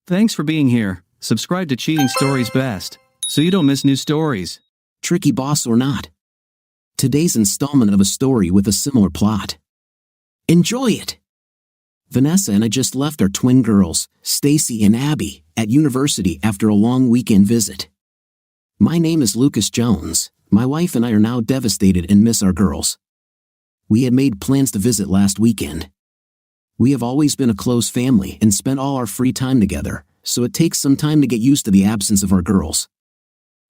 Thanks for being here. Subscribe to Cheating Stories Best, so you don't miss new stories. Tricky boss or not. Today's installment of a story with a similar plot. Enjoy it! Vanessa and I just left our twin girls, Stacy and Abby, at university after a long weekend visit. My name is Lucas Jones. My wife and I are now devastated and miss our girls. We had made plans to visit last weekend. We have always been a close family and spent all our free time together, so it takes some time to get used to the absence of our girls.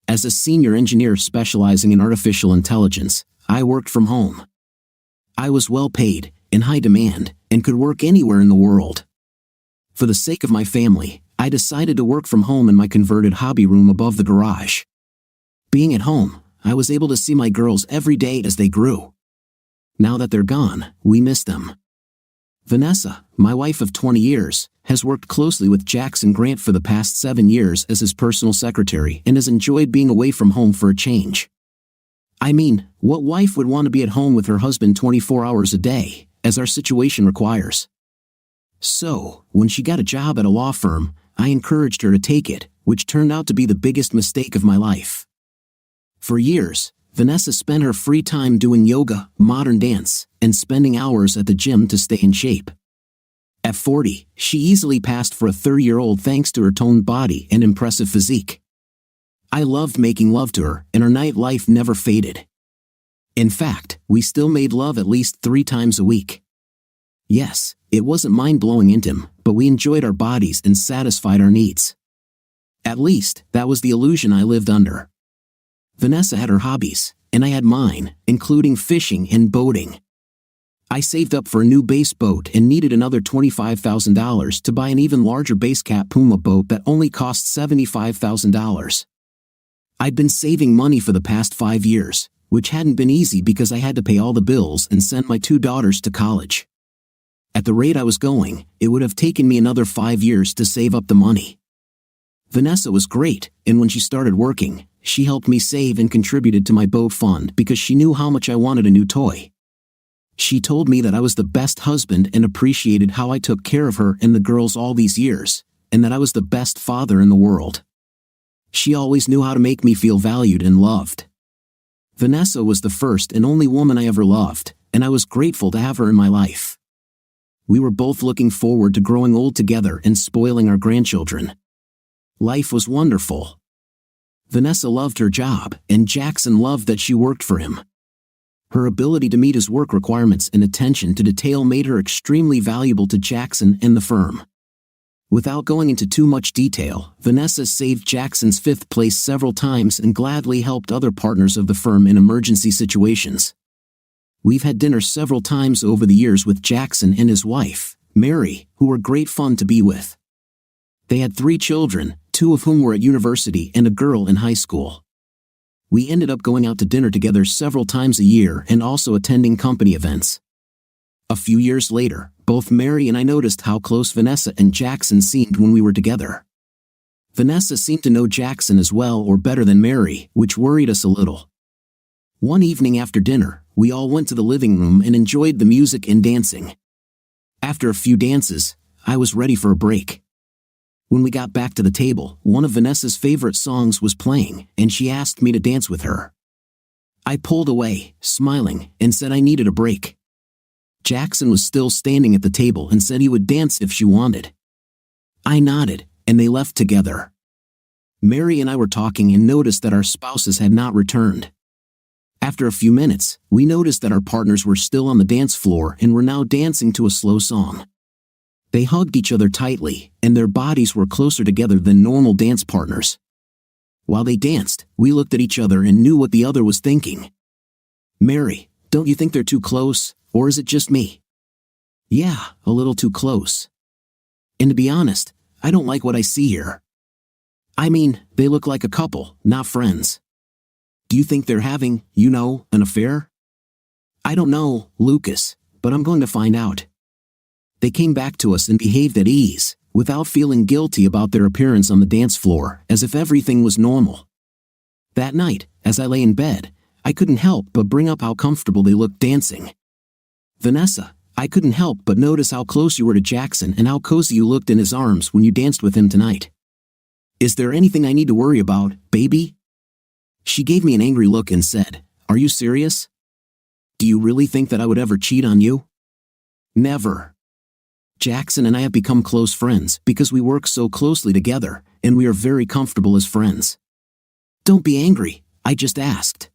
As a senior engineer specializing in artificial intelligence, I worked from home. I was well paid, in high demand, and could work anywhere in the world. For the sake of my family, I decided to work from home in my converted hobby room above the garage. Being at home, I was able to see my girls every day as they grew. Now that they're gone, we miss them. Vanessa, my wife of 20 years, has worked closely with Jackson Grant for the past 7 years as his personal secretary and has enjoyed being away from home for a change. I mean, what wife would want to be at home with her husband 24 hours a day, as our situation requires? So, when she got a job at a law firm, I encouraged her to take it, which turned out to be the biggest mistake of my life. For years, Vanessa spent her free time doing yoga, modern dance, and spending hours at the gym to stay in shape. At 40, she easily passed for a 30-year-old thanks to her toned body and impressive physique. I loved making love to her, and our nightlife never faded. In fact, we still made love at least 3 times a week. Yes, it wasn't mind-blowing intimate, but we enjoyed our bodies and satisfied our needs. At least, that was the illusion I lived under. Vanessa had her hobbies, and I had mine, including fishing and boating. I saved up for a new base boat and needed another $25,000 to buy an even larger base cap Puma boat that only cost $75,000. I'd been saving money for the past 5 years, which hadn't been easy because I had to pay all the bills and send my 2 daughters to college. At the rate I was going, it would have taken me another 5 years to save up the money. Vanessa was great, and when she started working, she helped me save and contributed to my boat fund because she knew how much I wanted a new toy. She told me that I was the best husband and appreciated how I took care of her and the girls all these years, and that I was the best father in the world. She always knew how to make me feel valued and loved. Vanessa was the first and only woman I ever loved, and I was grateful to have her in my life. We were both looking forward to growing old together and spoiling our grandchildren. Life was wonderful. Vanessa loved her job, and Jackson loved that she worked for him. Her ability to meet his work requirements and attention to detail made her extremely valuable to Jackson and the firm. Without going into too much detail, Vanessa saved Jackson's 5th place several times and gladly helped other partners of the firm in emergency situations. We've had dinner several times over the years with Jackson and his wife, Mary, who were great fun to be with. They had 3 children, 2 of whom were at university and a girl in high school. We ended up going out to dinner together several times a year and also attending company events. A few years later, both Mary and I noticed how close Vanessa and Jackson seemed when we were together. Vanessa seemed to know Jackson as well or better than Mary, which worried us a little. One evening after dinner, we all went to the living room and enjoyed the music and dancing. After a few dances, I was ready for a break. When we got back to the table, one of Vanessa's favorite songs was playing, and she asked me to dance with her. I pulled away, smiling, and said I needed a break. Jackson was still standing at the table and said he would dance if she wanted. I nodded, and they left together. Mary and I were talking and noticed that our spouses had not returned. After a few minutes, we noticed that our partners were still on the dance floor and were now dancing to a slow song. They hugged each other tightly, and their bodies were closer together than normal dance partners. While they danced, we looked at each other and knew what the other was thinking. Mary, don't you think they're too close, or is it just me? Yeah, a little too close. And to be honest, I don't like what I see here. I mean, they look like a couple, not friends. Do you think they're having, an affair? I don't know, Lucas, but I'm going to find out. They came back to us and behaved at ease, without feeling guilty about their appearance on the dance floor, as if everything was normal. That night, as I lay in bed, I couldn't help but bring up how comfortable they looked dancing. Vanessa, I couldn't help but notice how close you were to Jackson and how cozy you looked in his arms when you danced with him tonight. Is there anything I need to worry about, baby? She gave me an angry look and said, Are you serious? Do you really think that I would ever cheat on you? Never. Jackson and I have become close friends because we work so closely together, and we are very comfortable as friends. Don't be angry, I just asked.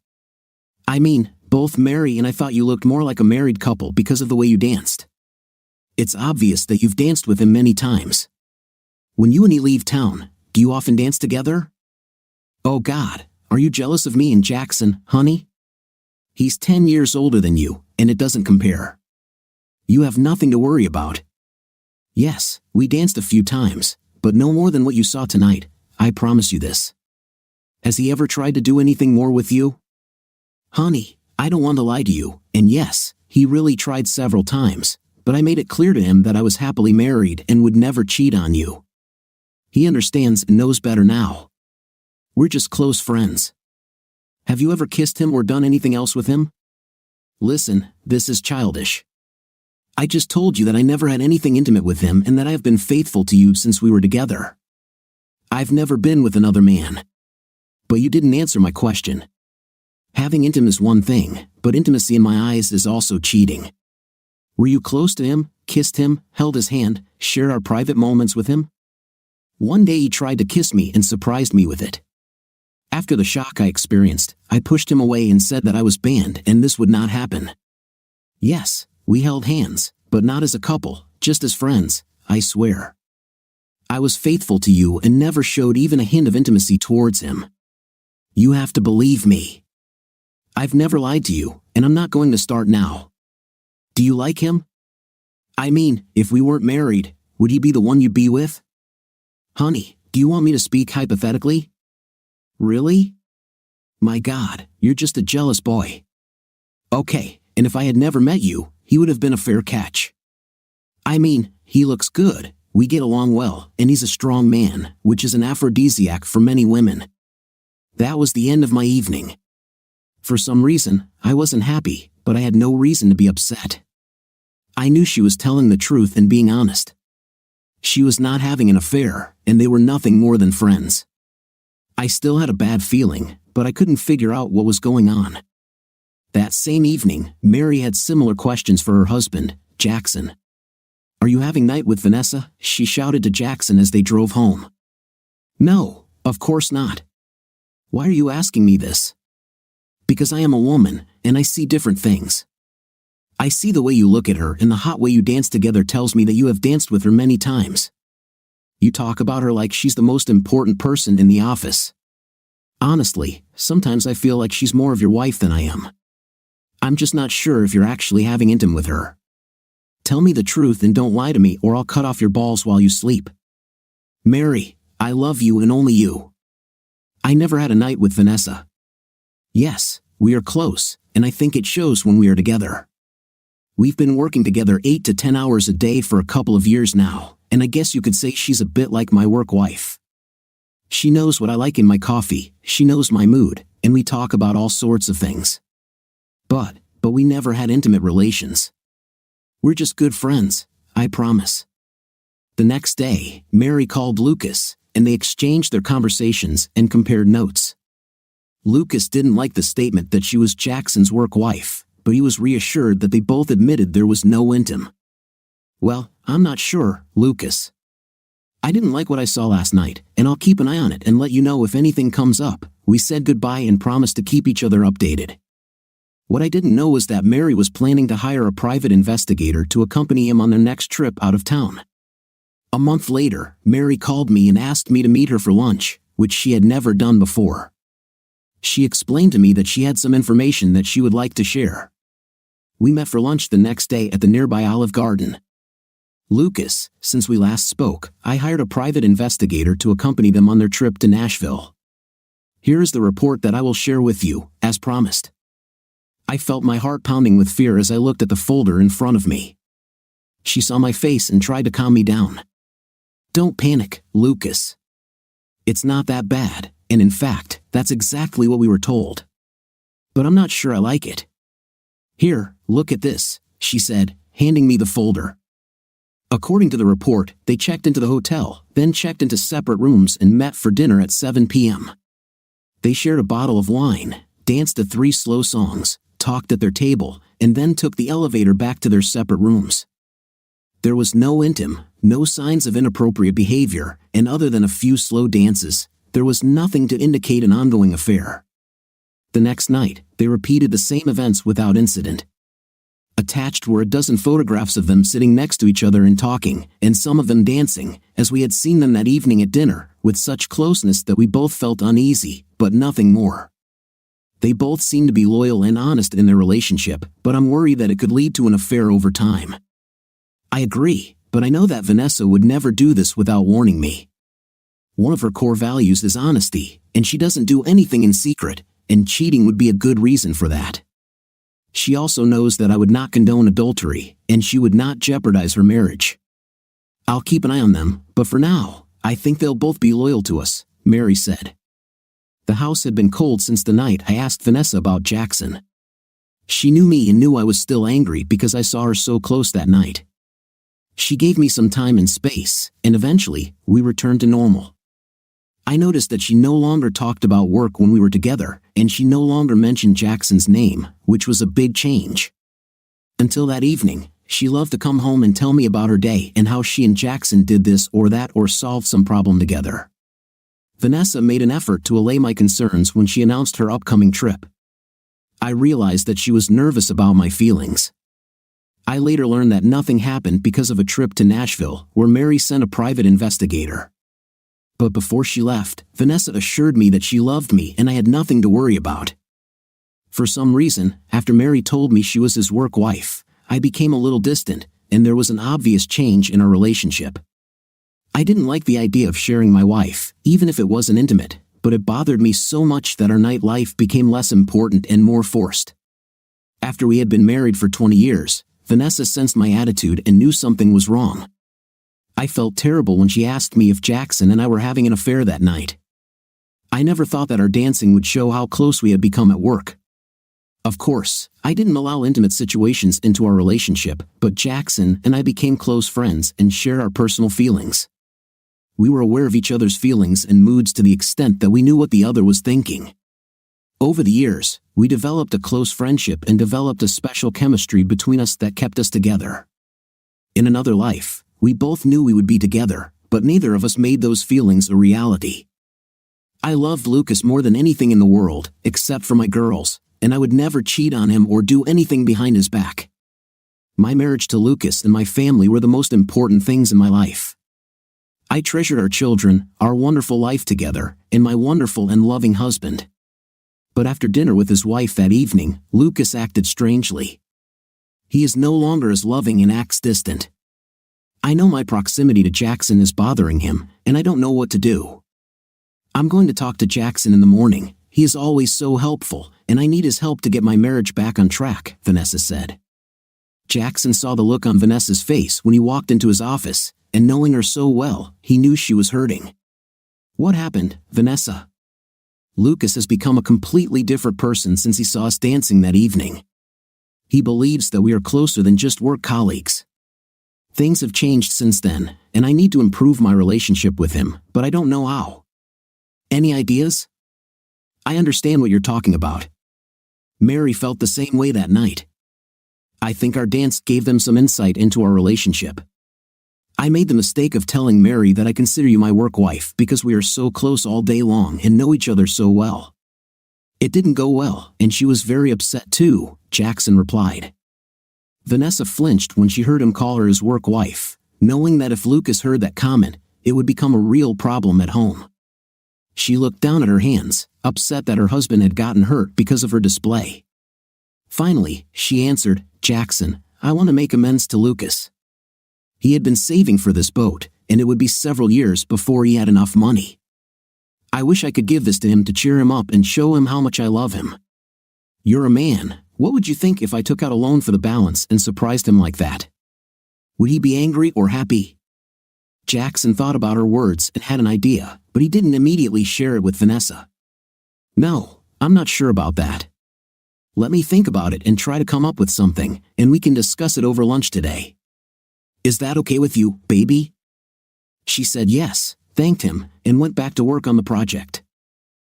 I mean, both Mary and I thought you looked more like a married couple because of the way you danced. It's obvious that you've danced with him many times. When you and he leave town, do you often dance together? Oh God, are you jealous of me and Jackson, honey? He's 10 years older than you, and it doesn't compare. You have nothing to worry about. Yes, we danced a few times, but no more than what you saw tonight, I promise you this. Has he ever tried to do anything more with you? Honey, I don't want to lie to you, and yes, he really tried several times, but I made it clear to him that I was happily married and would never cheat on you. He understands and knows better now. We're just close friends. Have you ever kissed him or done anything else with him? Listen, this is childish. I just told you that I never had anything intimate with him and that I have been faithful to you since we were together. I've never been with another man. But you didn't answer my question. Having intimacy is one thing, but intimacy in my eyes is also cheating. Were you close to him, kissed him, held his hand, shared our private moments with him? One day he tried to kiss me and surprised me with it. After the shock I experienced, I pushed him away and said that I was banned and this would not happen. Yes, we held hands, but not as a couple, just as friends, I swear. I was faithful to you and never showed even a hint of intimacy towards him. You have to believe me. I've never lied to you, and I'm not going to start now. Do you like him? I mean, if we weren't married, would he be the one you'd be with? Honey, do you want me to speak hypothetically? Really? My God, you're just a jealous boy. Okay, and if I had never met you, he would have been a fair catch. I mean, he looks good, we get along well, and he's a strong man, which is an aphrodisiac for many women. That was the end of my evening. For some reason, I wasn't happy, but I had no reason to be upset. I knew she was telling the truth and being honest. She was not having an affair, and they were nothing more than friends. I still had a bad feeling, but I couldn't figure out what was going on. That same evening, Mary had similar questions for her husband, Jackson. Are you having night with Vanessa? She shouted to Jackson as they drove home. No, of course not. Why are you asking me this? Because I am a woman, and I see different things. I see the way you look at her and the hot way you dance together tells me that you have danced with her many times. You talk about her like she's the most important person in the office. Honestly, sometimes I feel like she's more of your wife than I am. I'm just not sure if you're actually having intimacy with her. Tell me the truth and don't lie to me or I'll cut off your balls while you sleep. Mary, I love you and only you. I never had a night with Vanessa. Yes, we are close, and I think it shows when we are together. We've been working together 8 to 10 hours a day for a couple of years now, and I guess you could say she's a bit like my work wife. She knows what I like in my coffee, she knows my mood, and we talk about all sorts of things. But we never had intimate relations. We're just good friends, I promise. The next day, Mary called Lucas, and they exchanged their conversations and compared notes. Lucas didn't like the statement that she was Jackson's work wife, but he was reassured that they both admitted there was no intim. Well, I'm not sure, Lucas. I didn't like what I saw last night, and I'll keep an eye on it and let you know if anything comes up. We said goodbye and promised to keep each other updated. What I didn't know was that Mary was planning to hire a private investigator to accompany him on their next trip out of town. A month later, Mary called me and asked me to meet her for lunch, which she had never done before. She explained to me that she had some information that she would like to share. We met for lunch the next day at the nearby Olive Garden. Lucas, since we last spoke, I hired a private investigator to accompany them on their trip to Nashville. Here is the report that I will share with you, as promised. I felt my heart pounding with fear as I looked at the folder in front of me. She saw my face and tried to calm me down. Don't panic, Lucas. It's not that bad, and in fact, that's exactly what we were told. But I'm not sure I like it. Here, look at this, she said, handing me the folder. According to the report, they checked into the hotel, then checked into separate rooms and met for dinner at 7 p.m. They shared a bottle of wine, danced to 3 slow songs, talked at their table, and then took the elevator back to their separate rooms. There was no intim, no signs of inappropriate behavior, and other than a few slow dances, there was nothing to indicate an ongoing affair. The next night, they repeated the same events without incident. Attached were a dozen photographs of them sitting next to each other and talking, and some of them dancing, as we had seen them that evening at dinner, with such closeness that we both felt uneasy, but nothing more. They both seemed to be loyal and honest in their relationship, but I'm worried that it could lead to an affair over time. I agree, but I know that Vanessa would never do this without warning me. One of her core values is honesty, and she doesn't do anything in secret, and cheating would be a good reason for that. She also knows that I would not condone adultery, and she would not jeopardize her marriage. I'll keep an eye on them, but for now, I think they'll both be loyal to us, Mary said. The house had been cold since the night I asked Vanessa about Jackson. She knew me and knew I was still angry because I saw her so close that night. She gave me some time and space, and eventually, we returned to normal. I noticed that she no longer talked about work when we were together, and she no longer mentioned Jackson's name, which was a big change. Until that evening, she loved to come home and tell me about her day and how she and Jackson did this or that or solved some problem together. Vanessa made an effort to allay my concerns when she announced her upcoming trip. I realized that she was nervous about my feelings. I later learned that nothing happened because of a trip to Nashville, where Mary sent a private investigator. But before she left, Vanessa assured me that she loved me and I had nothing to worry about. For some reason, after Mary told me she was his work wife, I became a little distant, and there was an obvious change in our relationship. I didn't like the idea of sharing my wife, even if it wasn't intimate, but it bothered me so much that our nightlife became less important and more forced. After we had been married for 20 years, Vanessa sensed my attitude and knew something was wrong. I felt terrible when she asked me if Jackson and I were having an affair that night. I never thought that our dancing would show how close we had become at work. Of course, I didn't allow intimate situations into our relationship, but Jackson and I became close friends and shared our personal feelings. We were aware of each other's feelings and moods to the extent that we knew what the other was thinking. Over the years, we developed a close friendship and developed a special chemistry between us that kept us together. In another life, we both knew we would be together, but neither of us made those feelings a reality. I loved Lucas more than anything in the world, except for my girls, and I would never cheat on him or do anything behind his back. My marriage to Lucas and my family were the most important things in my life. I treasured our children, our wonderful life together, and my wonderful and loving husband. But after dinner with his wife that evening, Lucas acted strangely. He is no longer as loving and acts distant. I know my proximity to Jackson is bothering him, and I don't know what to do. I'm going to talk to Jackson in the morning. He is always so helpful, and I need his help to get my marriage back on track, Vanessa said. Jackson saw the look on Vanessa's face when he walked into his office, and knowing her so well, he knew she was hurting. What happened, Vanessa? Lucas has become a completely different person since he saw us dancing that evening. He believes that we are closer than just work colleagues. Things have changed since then, and I need to improve my relationship with him, but I don't know how. Any ideas? I understand what you're talking about. Mary felt the same way that night. I think our dance gave them some insight into our relationship. I made the mistake of telling Mary that I consider you my work wife because we are so close all day long and know each other so well. It didn't go well, and she was very upset too, Jackson replied. Vanessa flinched when she heard him call her his work wife, knowing that if Lucas heard that comment, it would become a real problem at home. She looked down at her hands, upset that her husband had gotten hurt because of her display. Finally, she answered, Jackson, I want to make amends to Lucas. He had been saving for this boat, and it would be several years before he had enough money. I wish I could give this to him to cheer him up and show him how much I love him. You're a man. What would you think if I took out a loan for the balance and surprised him like that? Would he be angry or happy? Jackson thought about her words and had an idea, but he didn't immediately share it with Vanessa. No, I'm not sure about that. Let me think about it and try to come up with something, and we can discuss it over lunch today. Is that okay with you, baby? She said yes, thanked him, and went back to work on the project.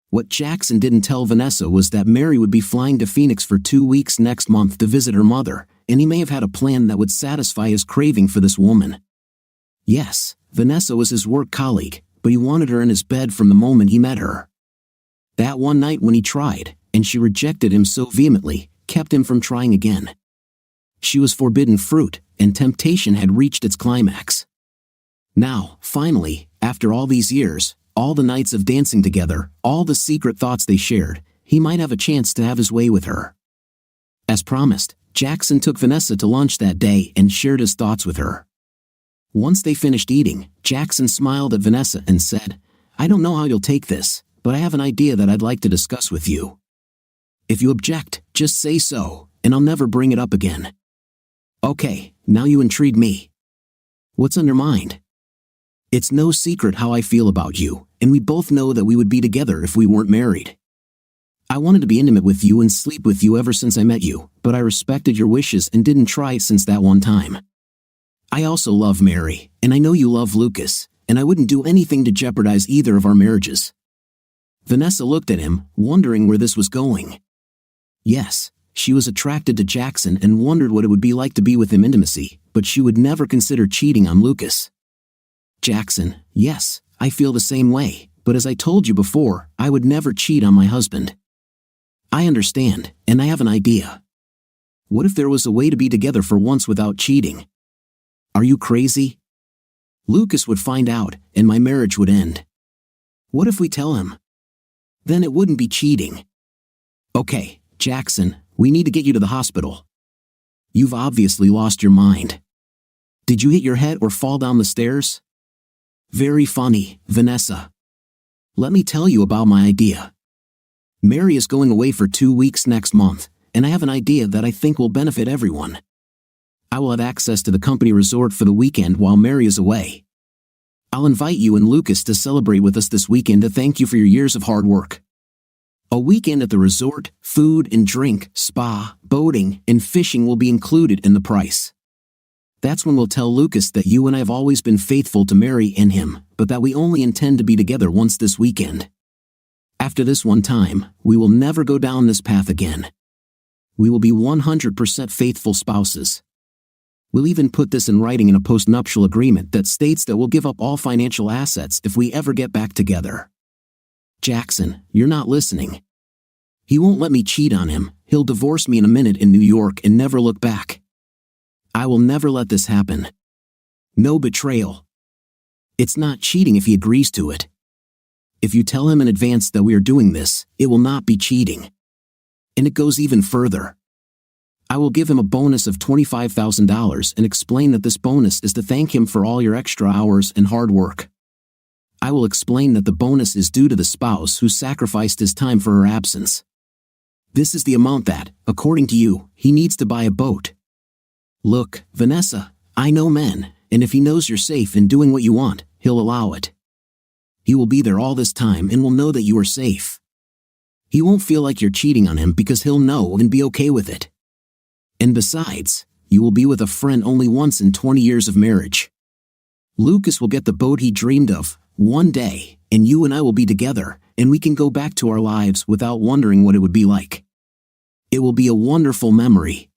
What Jackson didn't tell Vanessa was that Mary would be flying to Phoenix for 2 weeks next month to visit her mother, and he may have had a plan that would satisfy his craving for this woman. Yes, Vanessa was his work colleague, but he wanted her in his bed from the moment he met her. That one night when he tried, and she rejected him so vehemently, kept him from trying again. She was forbidden fruit, and temptation had reached its climax. Now, finally, after all these years, all the nights of dancing together, all the secret thoughts they shared, he might have a chance to have his way with her. As promised, Jackson took Vanessa to lunch that day and shared his thoughts with her. Once they finished eating, Jackson smiled at Vanessa and said, "I don't know how you'll take this, but I have an idea that I'd like to discuss with you. If you object, just say so, and I'll never bring it up again." "Okay, now you intrigue me. What's on your mind?" "It's no secret how I feel about you, and we both know that we would be together if we weren't married. I wanted to be intimate with you and sleep with you ever since I met you, but I respected your wishes and didn't try since that one time. I also love Mary, and I know you love Lucas, and I wouldn't do anything to jeopardize either of our marriages." Vanessa looked at him, wondering where this was going. Yes, she was attracted to Jackson and wondered what it would be like to be with him intimacy, but she would never consider cheating on Lucas. "Jackson, yes, I feel the same way, but as I told you before, I would never cheat on my husband." "I understand, and I have an idea. What if there was a way to be together for once without cheating?" "Are you crazy? Lucas would find out, and my marriage would end." "What if we tell him? Then it wouldn't be cheating." "Okay, Jackson, we need to get you to the hospital. You've obviously lost your mind. Did you hit your head or fall down the stairs?" "Very funny, Vanessa. Let me tell you about my idea. Mary is going away for 2 weeks next month, and I have an idea that I think will benefit everyone. I will have access to the company resort for the weekend while Mary is away. I'll invite you and Lucas to celebrate with us this weekend to thank you for your years of hard work. A weekend at the resort, food and drink, spa, boating, and fishing will be included in the price. That's when we'll tell Lucas that you and I have always been faithful to Mary and him, but that we only intend to be together once this weekend. After this one time, we will never go down this path again. We will be 100% faithful spouses. We'll even put this in writing in a postnuptial agreement that states that we'll give up all financial assets if we ever get back together." "Jackson, you're not listening. He won't let me cheat on him. He'll divorce me in a minute in New York and never look back. I will never let this happen. No betrayal. It's not cheating if he agrees to it. If you tell him in advance that we are doing this, it will not be cheating. And it goes even further. I will give him a bonus of $25,000 and explain that this bonus is to thank him for all your extra hours and hard work. I will explain that the bonus is due to the spouse who sacrificed his time for her absence. This is the amount that, according to you, he needs to buy a boat. Look, Vanessa, I know men, and if he knows you're safe in doing what you want, he'll allow it. He will be there all this time and will know that you are safe. He won't feel like you're cheating on him because he'll know and be okay with it. And besides, you will be with a friend only once in 20 years of marriage. Lucas will get the boat he dreamed of, one day, and you and I will be together, and we can go back to our lives without wondering what it would be like. It will be a wonderful memory.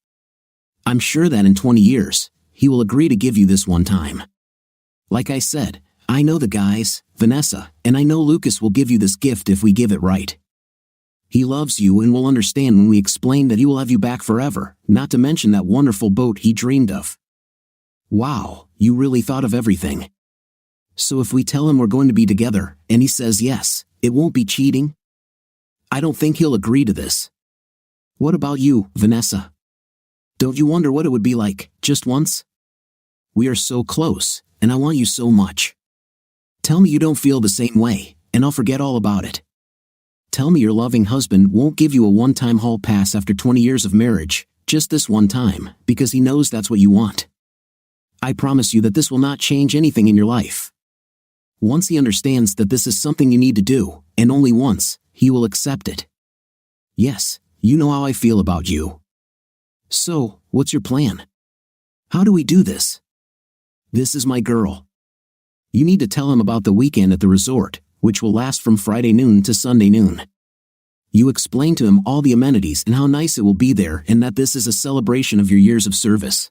I'm sure that in 20 years, he will agree to give you this one time. Like I said, I know the guys, Vanessa, and I know Lucas will give you this gift if we give it right. He loves you and will understand when we explain that he will have you back forever, not to mention that wonderful boat he dreamed of. Wow, you really thought of everything. So if we tell him we're going to be together, and he says yes, it won't be cheating? I don't think he'll agree to this. What about you, Vanessa? Don't you wonder what it would be like, just once? We are so close, and I want you so much. Tell me you don't feel the same way, and I'll forget all about it. Tell me your loving husband won't give you a one-time hall pass after 20 years of marriage, just this one time, because he knows that's what you want. I promise you that this will not change anything in your life. Once he understands that this is something you need to do, and only once, he will accept it. Yes, you know how I feel about you. So, what's your plan? How do we do this? This is my girl. You need to tell him about the weekend at the resort, which will last from Friday noon to Sunday noon. You explain to him all the amenities and how nice it will be there, and that this is a celebration of your years of service.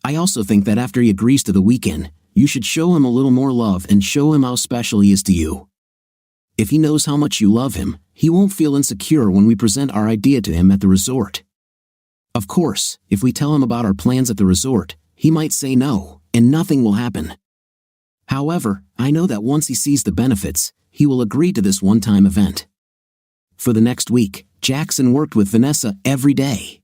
I also think that after he agrees to the weekend, you should show him a little more love and show him how special he is to you. If he knows how much you love him, he won't feel insecure when we present our idea to him at the resort. Of course, if we tell him about our plans at the resort, he might say no, and nothing will happen. However, I know that once he sees the benefits, he will agree to this one-time event. For the next week, Jackson worked with Vanessa every day.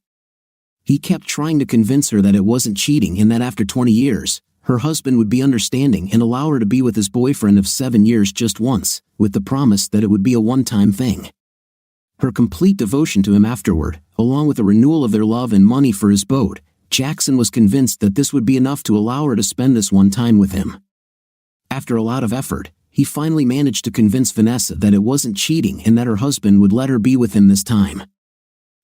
He kept trying to convince her that it wasn't cheating and that after 20 years, her husband would be understanding and allow her to be with his boyfriend of 7 years just once, with the promise that it would be a one-time thing. Her complete devotion to him afterward, along with a renewal of their love and money for his boat, Jackson was convinced that this would be enough to allow her to spend this one time with him. After a lot of effort, he finally managed to convince Vanessa that it wasn't cheating and that her husband would let her be with him this time.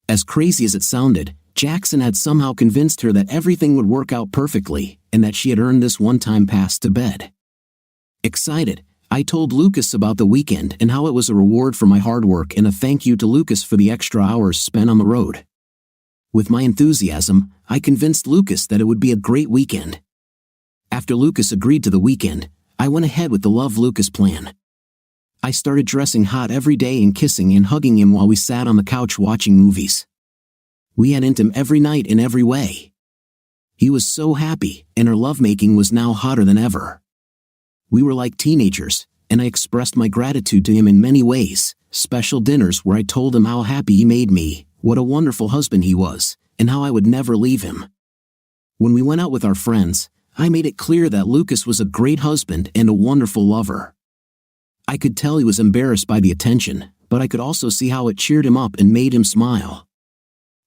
As crazy as it sounded, Jackson had somehow convinced her that everything would work out perfectly and that she had earned this one-time pass to bed. Excited, I told Lucas about the weekend and how it was a reward for my hard work and a thank you to Lucas for the extra hours spent on the road. With my enthusiasm, I convinced Lucas that it would be a great weekend. After Lucas agreed to the weekend, I went ahead with the Love Lucas plan. I started dressing hot every day and kissing and hugging him while we sat on the couch watching movies. We had him every night in every way. He was so happy, and our lovemaking was now hotter than ever. We were like teenagers, and I expressed my gratitude to him in many ways, special dinners where I told him how happy he made me, what a wonderful husband he was, and how I would never leave him. When we went out with our friends, I made it clear that Lucas was a great husband and a wonderful lover. I could tell he was embarrassed by the attention, but I could also see how it cheered him up and made him smile.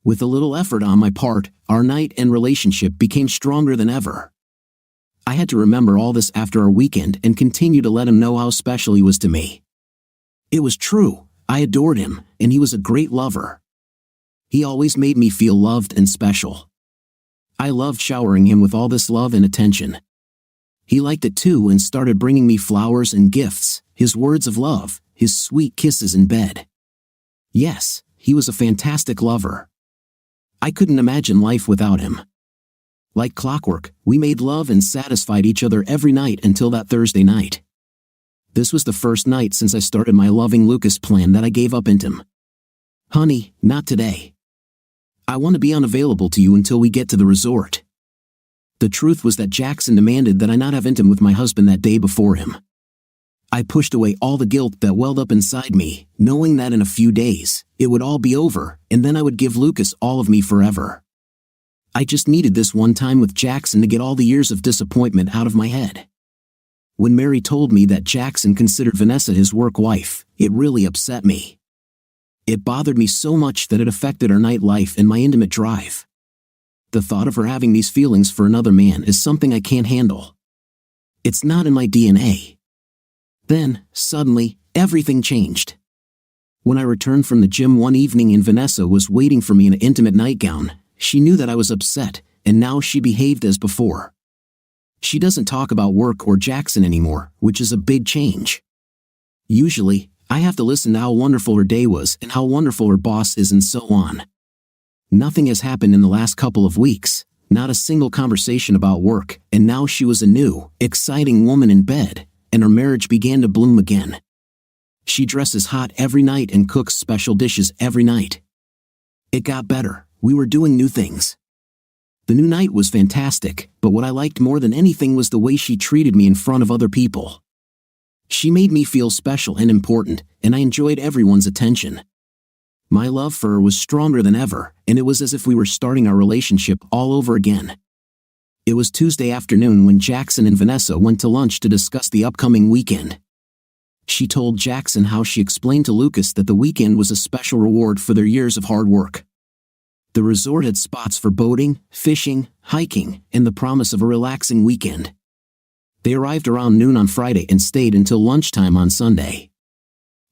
With a little effort on my part, our night and relationship became stronger than ever. I had to remember all this after our weekend and continue to let him know how special he was to me. It was true, I adored him, and he was a great lover. He always made me feel loved and special. I loved showering him with all this love and attention. He liked it too and started bringing me flowers and gifts, his words of love, his sweet kisses in bed. Yes, he was a fantastic lover. I couldn't imagine life without him. Like clockwork, we made love and satisfied each other every night until that Thursday night. This was the first night since I started my loving Lucas plan that I gave up him. Honey, not today. I want to be unavailable to you until we get to the resort. The truth was that Jackson demanded that I not have intim with my husband that day before him. I pushed away all the guilt that welled up inside me, knowing that in a few days, it would all be over, and then I would give Lucas all of me forever. I just needed this one time with Jackson to get all the years of disappointment out of my head. When Mary told me that Jackson considered Vanessa his work wife, it really upset me. It bothered me so much that it affected our nightlife and my intimate drive. The thought of her having these feelings for another man is something I can't handle. It's not in my DNA. Then, suddenly, everything changed. When I returned from the gym one evening and Vanessa was waiting for me in an intimate nightgown, she knew that I was upset, and now she behaved as before. She doesn't talk about work or Jackson anymore, which is a big change. Usually, I have to listen to how wonderful her day was and how wonderful her boss is and so on. Nothing has happened in the last couple of weeks, not a single conversation about work, and now she was a new, exciting woman in bed, and her marriage began to bloom again. She dresses hot every night and cooks special dishes every night. It got better, we were doing new things. The new night was fantastic, but what I liked more than anything was the way she treated me in front of other people. She made me feel special and important, and I enjoyed everyone's attention. My love for her was stronger than ever, and it was as if we were starting our relationship all over again. It was Tuesday afternoon when Jackson and Vanessa went to lunch to discuss the upcoming weekend. She told Jackson how she explained to Lucas that the weekend was a special reward for their years of hard work. The resort had spots for boating, fishing, hiking, and the promise of a relaxing weekend. They arrived around noon on Friday and stayed until lunchtime on Sunday.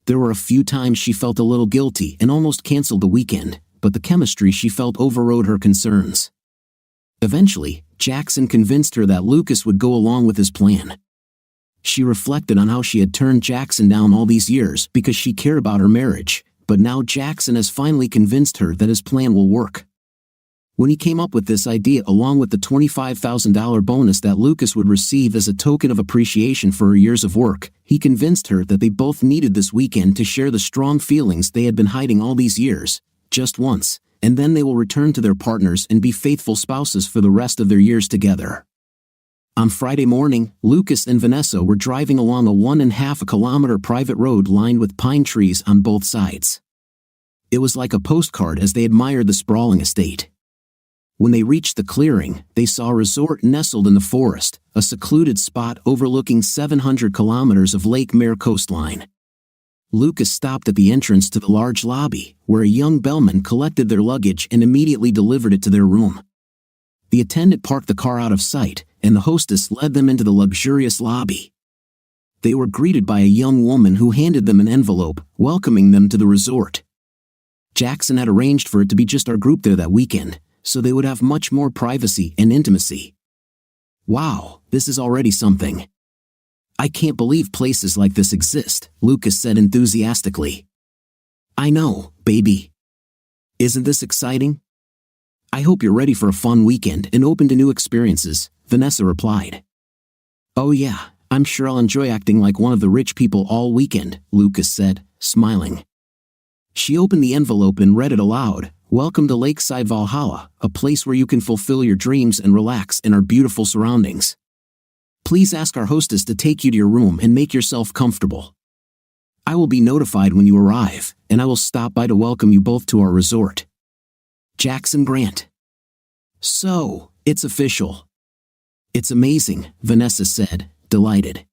There were a few times she felt a little guilty and almost canceled the weekend, but the chemistry she felt overrode her concerns. Eventually, Jackson convinced her that Lucas would go along with his plan. She reflected on how she had turned Jackson down all these years because she cared about her marriage, but now Jackson has finally convinced her that his plan will work. When he came up with this idea along with the $25,000 bonus that Lucas would receive as a token of appreciation for her years of work, he convinced her that they both needed this weekend to share the strong feelings they had been hiding all these years, just once, and then they will return to their partners and be faithful spouses for the rest of their years together. On Friday morning, Lucas and Vanessa were driving along a 1.5 kilometer private road lined with pine trees on both sides. It was like a postcard as they admired the sprawling estate. When they reached the clearing, they saw a resort nestled in the forest, a secluded spot overlooking 700 kilometers of Lake Mare coastline. Lucas stopped at the entrance to the large lobby, where a young bellman collected their luggage and immediately delivered it to their room. The attendant parked the car out of sight, and the hostess led them into the luxurious lobby. They were greeted by a young woman who handed them an envelope, welcoming them to the resort. Jackson had arranged for it to be just our group there that weekend, so they would have much more privacy and intimacy. Wow, this is already something. I can't believe places like this exist, Lucas said enthusiastically. I know, baby. Isn't this exciting? I hope you're ready for a fun weekend and open to new experiences, Vanessa replied. Oh yeah, I'm sure I'll enjoy acting like one of the rich people all weekend, Lucas said, smiling. She opened the envelope and read it aloud. Welcome to Lakeside Valhalla, a place where you can fulfill your dreams and relax in our beautiful surroundings. Please ask our hostess to take you to your room and make yourself comfortable. I will be notified when you arrive, and I will stop by to welcome you both to our resort. Jackson Grant. So, it's official. It's amazing, Vanessa said, delighted.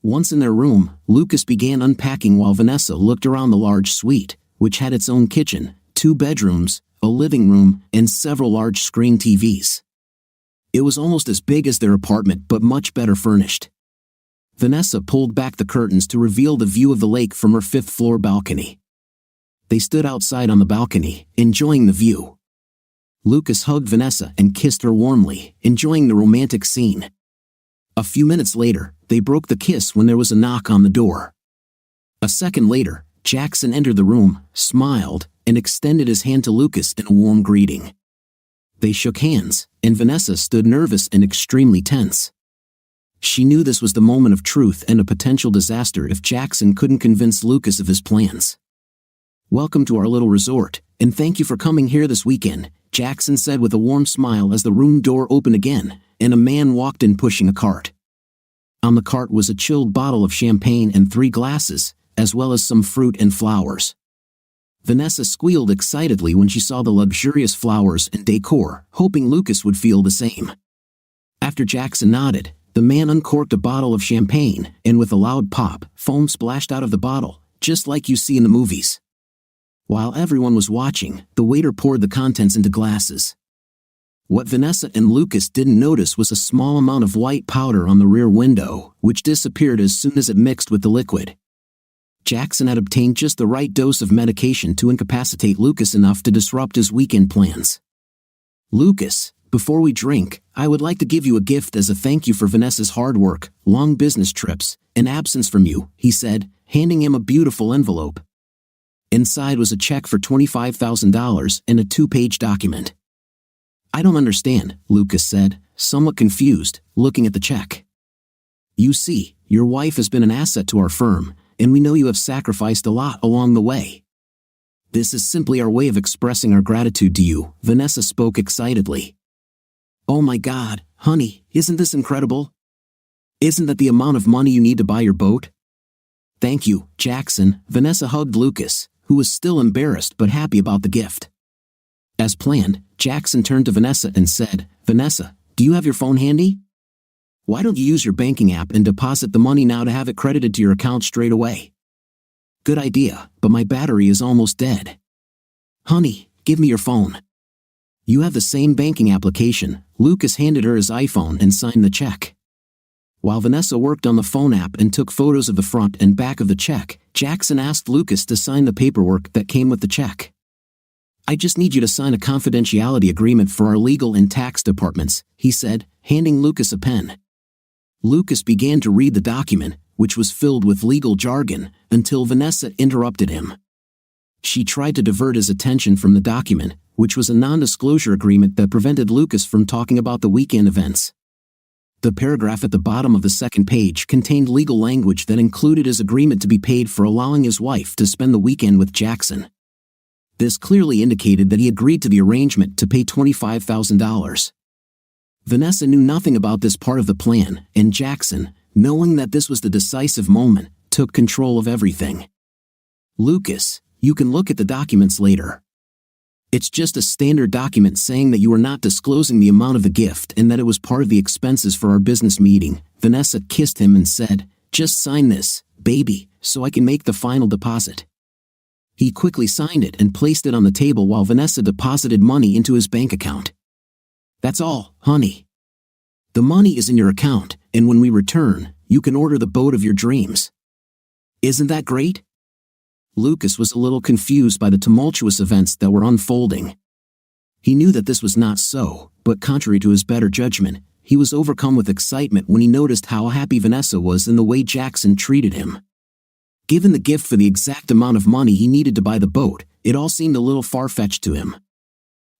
Once in their room, Lucas began unpacking while Vanessa looked around the large suite, which had its own kitchen, 2 bedrooms, a living room, and several large screen TVs. It was almost as big as their apartment but much better furnished. Vanessa pulled back the curtains to reveal the view of the lake from her 5th-floor balcony. They stood outside on the balcony, enjoying the view. Lucas hugged Vanessa and kissed her warmly, enjoying the romantic scene. A few minutes later, they broke the kiss when there was a knock on the door. A second later, Jackson entered the room, smiled, and extended his hand to Lucas in a warm greeting. They shook hands, and Vanessa stood nervous and extremely tense. She knew this was the moment of truth and a potential disaster if Jackson couldn't convince Lucas of his plans. Welcome to our little resort, and thank you for coming here this weekend, Jackson said with a warm smile as the room door opened again, and a man walked in pushing a cart. On the cart was a chilled bottle of champagne and 3 glasses, as well as some fruit and flowers. Vanessa squealed excitedly when she saw the luxurious flowers and decor, hoping Lucas would feel the same. After Jackson nodded, the man uncorked a bottle of champagne, and with a loud pop, foam splashed out of the bottle, just like you see in the movies. While everyone was watching, the waiter poured the contents into glasses. What Vanessa and Lucas didn't notice was a small amount of white powder on the rear window, which disappeared as soon as it mixed with the liquid. Jackson had obtained just the right dose of medication to incapacitate Lucas enough to disrupt his weekend plans. Lucas, before we drink, I would like to give you a gift as a thank you for Vanessa's hard work, long business trips, and absence from you, he said, handing him a beautiful envelope. Inside was a check for $25,000 and a 2-page document. I don't understand, Lucas said, somewhat confused, looking at the check. You see, your wife has been an asset to our firm, and we know you have sacrificed a lot along the way. This is simply our way of expressing our gratitude to you, Vanessa spoke excitedly. Oh my God, honey, isn't this incredible? Isn't that the amount of money you need to buy your boat? Thank you, Jackson, Vanessa hugged Lucas, who was still embarrassed but happy about the gift. As planned, Jackson turned to Vanessa and said, Vanessa, do you have your phone handy? Why don't you use your banking app and deposit the money now to have it credited to your account straight away? Good idea, but my battery is almost dead. Honey, give me your phone. You have the same banking application. Lucas handed her his iPhone and signed the check. While Vanessa worked on the phone app and took photos of the front and back of the check, Jackson asked Lucas to sign the paperwork that came with the check. "I just need you to sign a confidentiality agreement for our legal and tax departments," he said, handing Lucas a pen. Lucas began to read the document, which was filled with legal jargon, until Vanessa interrupted him. She tried to divert his attention from the document, which was a non-disclosure agreement that prevented Lucas from talking about the weekend events. The paragraph at the bottom of the second page contained legal language that included his agreement to be paid for allowing his wife to spend the weekend with Jackson. This clearly indicated that he agreed to the arrangement to pay $25,000. Vanessa knew nothing about this part of the plan, and Jackson, knowing that this was the decisive moment, took control of everything. "Lucas, you can look at the documents later. It's just a standard document saying that you are not disclosing the amount of the gift and that it was part of the expenses for our business meeting." Vanessa kissed him and said, "Just sign this, baby, so I can make the final deposit." He quickly signed it and placed it on the table while Vanessa deposited money into his bank account. "That's all, honey. The money is in your account, and when we return, you can order the boat of your dreams. Isn't that great?" Lucas was a little confused by the tumultuous events that were unfolding. He knew that this was not so, but contrary to his better judgment, he was overcome with excitement when he noticed how happy Vanessa was in the way Jackson treated him. Given the gift for the exact amount of money he needed to buy the boat, it all seemed a little far-fetched to him.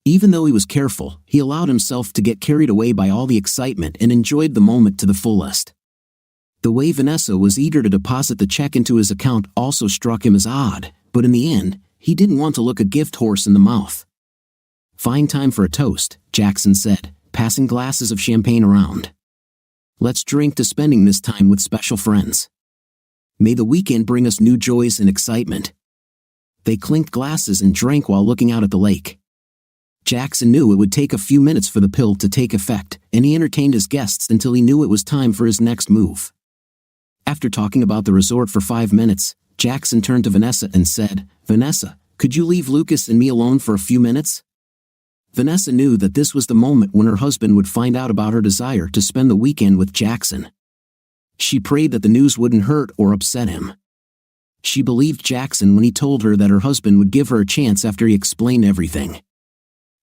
Even though he was careful, he allowed himself to get carried away by all the excitement and enjoyed the moment to the fullest. The way Vanessa was eager to deposit the check into his account also struck him as odd, but in the end, he didn't want to look a gift horse in the mouth. "Fine time for a toast," Jackson said, passing glasses of champagne around. "Let's drink to spending this time with special friends. May the weekend bring us new joys and excitement." They clinked glasses and drank while looking out at the lake. Jackson knew it would take a few minutes for the pill to take effect, and he entertained his guests until he knew it was time for his next move. After talking about the resort for 5 minutes, Jackson turned to Vanessa and said, "Vanessa, could you leave Lucas and me alone for a few minutes?" Vanessa knew that this was the moment when her husband would find out about her desire to spend the weekend with Jackson. She prayed that the news wouldn't hurt or upset him. She believed Jackson when he told her that her husband would give her a chance after he explained everything.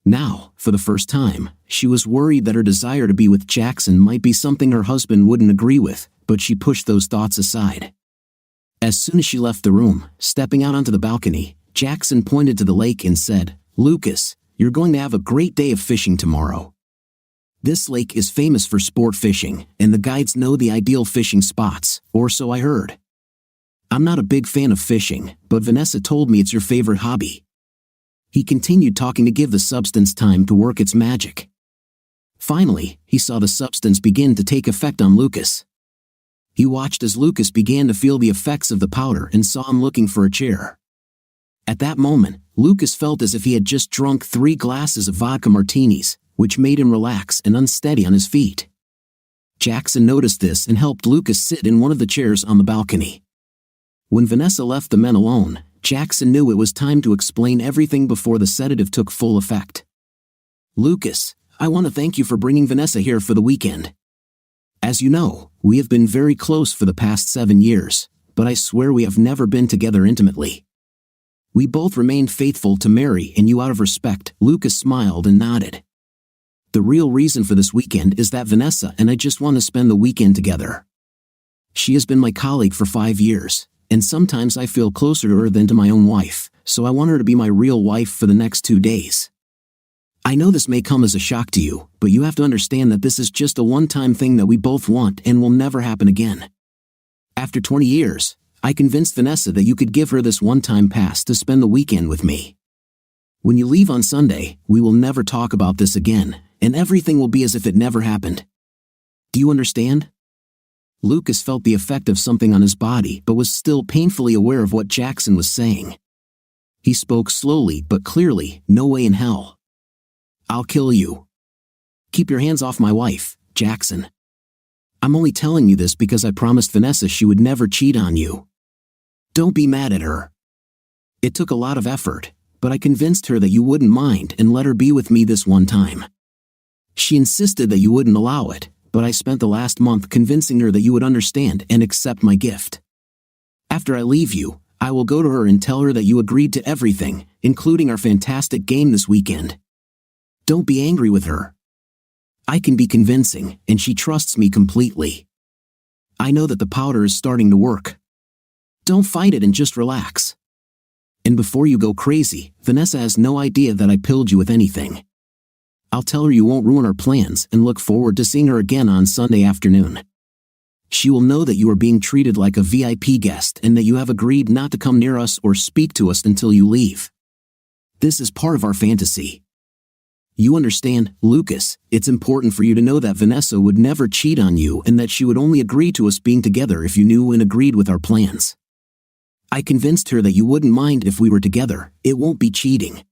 Now, for the first time, she was worried that her desire to be with Jackson might be something her husband wouldn't agree with, but she pushed those thoughts aside. As soon as she left the room, stepping out onto the balcony, Jackson pointed to the lake and said, "Lucas, you're going to have a great day of fishing tomorrow. This lake is famous for sport fishing, and the guides know the ideal fishing spots, or so I heard. I'm not a big fan of fishing, but Vanessa told me it's your favorite hobby." He continued talking to give the substance time to work its magic. Finally, he saw the substance begin to take effect on Lucas. He watched as Lucas began to feel the effects of the powder and saw him looking for a chair. At that moment, Lucas felt as if he had just drunk 3 glasses of vodka martinis, which made him relax and unsteady on his feet. Jackson noticed this and helped Lucas sit in one of the chairs on the balcony. When Vanessa left the men alone, Jackson knew it was time to explain everything before the sedative took full effect. "Lucas, I want to thank you for bringing Vanessa here for the weekend. As you know, we have been very close for the past 7 years, but I swear we have never been together intimately. We both remained faithful to Mary and you out of respect." Lucas smiled and nodded. "The real reason for this weekend is that Vanessa and I just want to spend the weekend together. She has been my colleague for 5 years, and sometimes I feel closer to her than to my own wife, so I want her to be my real wife for the next 2 days. I know this may come as a shock to you, but you have to understand that this is just a one-time thing that we both want and will never happen again. After 20 years, I convinced Vanessa that you could give her this one-time pass to spend the weekend with me. When you leave on Sunday, we will never talk about this again, and everything will be as if it never happened. Do you understand?" Lucas felt the effect of something on his body but was still painfully aware of what Jackson was saying. He spoke slowly but clearly, "No way in hell. I'll kill you. Keep your hands off my wife, Jackson. I'm only telling you this because I promised Vanessa she would never cheat on you. Don't be mad at her. It took a lot of effort, but I convinced her that you wouldn't mind and let her be with me this one time. She insisted that you wouldn't allow it, but I spent the last month convincing her that you would understand and accept my gift. After I leave you, I will go to her and tell her that you agreed to everything, including our fantastic game this weekend. Don't be angry with her. I can be convincing, and she trusts me completely. I know that the powder is starting to work. Don't fight it and just relax. And before you go crazy, Vanessa has no idea that I pilled you with anything. I'll tell her you won't ruin our plans and look forward to seeing her again on Sunday afternoon. She will know that you are being treated like a VIP guest and that you have agreed not to come near us or speak to us until you leave. This is part of our fantasy. You understand, Lucas, it's important for you to know that Vanessa would never cheat on you and that she would only agree to us being together if you knew and agreed with our plans. I convinced her that you wouldn't mind if we were together. It won't be cheating.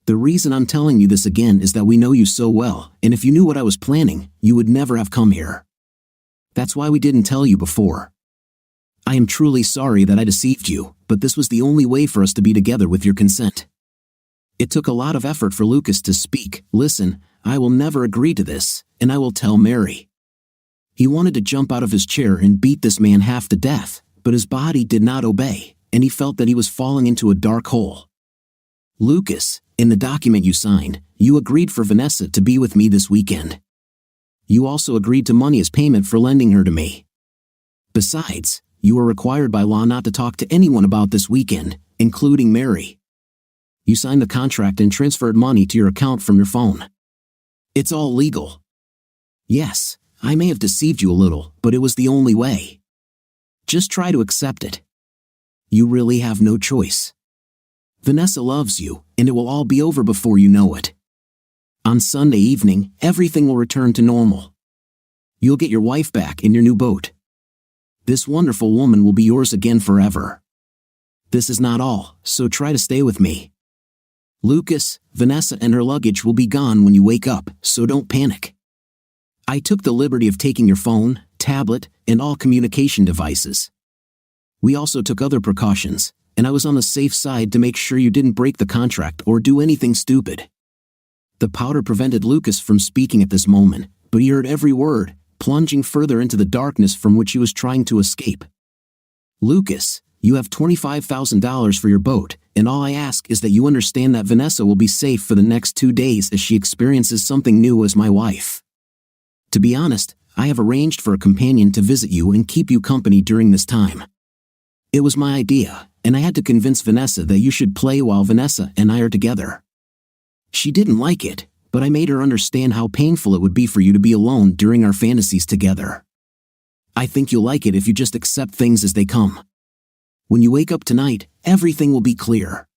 The reason I'm telling you this again is that we know you so well, and if you knew what I was planning, you would never have come here. That's why we didn't tell you before. I am truly sorry that I deceived you, but this was the only way for us to be together with your consent. It took a lot of effort for Lucas to speak. Listen, I will never agree to this, and I will tell Mary. He wanted to jump out of his chair and beat this man half to death, but his body did not obey, and he felt that he was falling into a dark hole. Lucas, in the document you signed, you agreed for Vanessa to be with me this weekend. You also agreed to money as payment for lending her to me. Besides, you are required by law not to talk to anyone about this weekend, including Mary. You signed the contract and transferred money to your account from your phone. It's all legal. Yes, I may have deceived you a little, but it was the only way. Just try to accept it. You really have no choice. Vanessa loves you, and it will all be over before you know it. On Sunday evening, everything will return to normal. You'll get your wife back in your new boat. This wonderful woman will be yours again forever. This is not all, so try to stay with me. Lucas, Vanessa and her luggage will be gone when you wake up, so don't panic. I took the liberty of taking your phone, tablet, and all communication devices. We also took other precautions, and I was on the safe side to make sure you didn't break the contract or do anything stupid. The powder prevented Lucas from speaking at this moment, but he heard every word, plunging further into the darkness from which he was trying to escape. Lucas, you have $25,000 for your boat, and all I ask is that you understand that Vanessa will be safe for the next 2 days as she experiences something new as my wife. To be honest, I have arranged for a companion to visit you and keep you company during this time. It was my idea, and I had to convince Vanessa that you should play while Vanessa and I are together. She didn't like it, but I made her understand how painful it would be for you to be alone during our fantasies together. I think you'll like it if you just accept things as they come. When you wake up tonight, everything will be clear.